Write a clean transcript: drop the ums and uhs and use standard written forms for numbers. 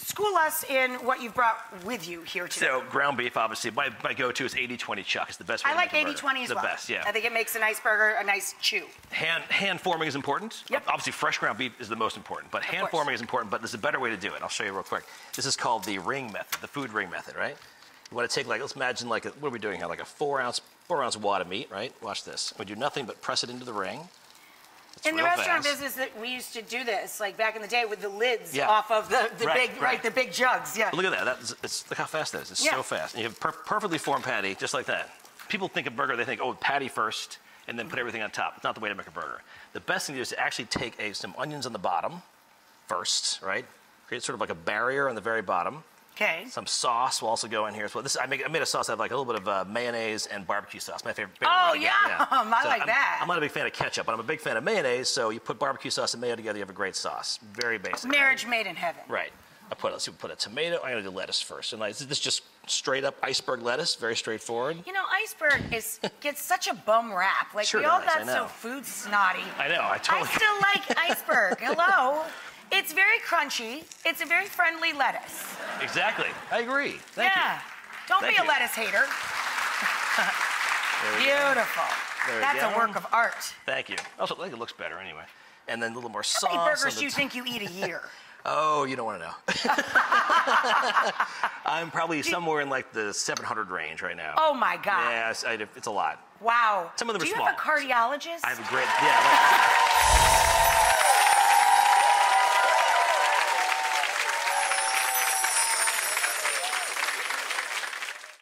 school us in what you've brought with you here today. So ground beef, obviously, my go-to is 80-20 chuck. It's the best way I to like make a burger. 80-20 as well. The best, yeah. I think it makes a nice burger a nice chew. Hand forming is important. Yep. Obviously, fresh ground beef is the most important, but hand forming is important, but there's a better way to do it. I'll show you real quick. This is called the ring method, the food ring method, right? You want to take, like, let's imagine, like, what are we doing here? Like a 4-ounce wad of meat, right? Watch this. We do nothing but press it into the ring. It's in the restaurant business, that we used to do this, like back in the day, with the lids off of the the big jugs. Yeah. Look at that. Look how fast that is. It's so fast. And you have perfectly formed patty, just like that. People think of burger, they think, oh, patty first, and then put everything on top. It's not the way to make a burger. The best thing to do is to actually take some onions on the bottom first, right? Create sort of like a barrier on the very bottom. Okay. Some sauce will also go in here as well. I made a sauce out of like a little bit of mayonnaise and barbecue sauce. My favorite. Oh, yeah. I like that. I'm not a big fan of ketchup, but I'm a big fan of mayonnaise. So you put barbecue sauce and mayo together, you have a great sauce. Very basic. Marriage made in heaven. Right. Let's see, we put a tomato. I'm gonna do lettuce first. And this is just straight up iceberg lettuce. Very straightforward. You know, iceberg gets such a bum rap. Like we all got so food snotty. I know. I totally. I still like iceberg. Hello. It's very crunchy. It's a very friendly lettuce. Exactly. I agree. Thank you. Don't be a lettuce hater. Beautiful. That's a work of art. Thank you. Also, I think it looks better anyway. And then a little more sauce. How many burgers do you think you eat a year? Oh, you don't want to know. I'm probably somewhere in like the 700 range right now. Oh my God. Yeah, it's a lot. Wow. Some of them are small. Do you have a cardiologist? I have a great,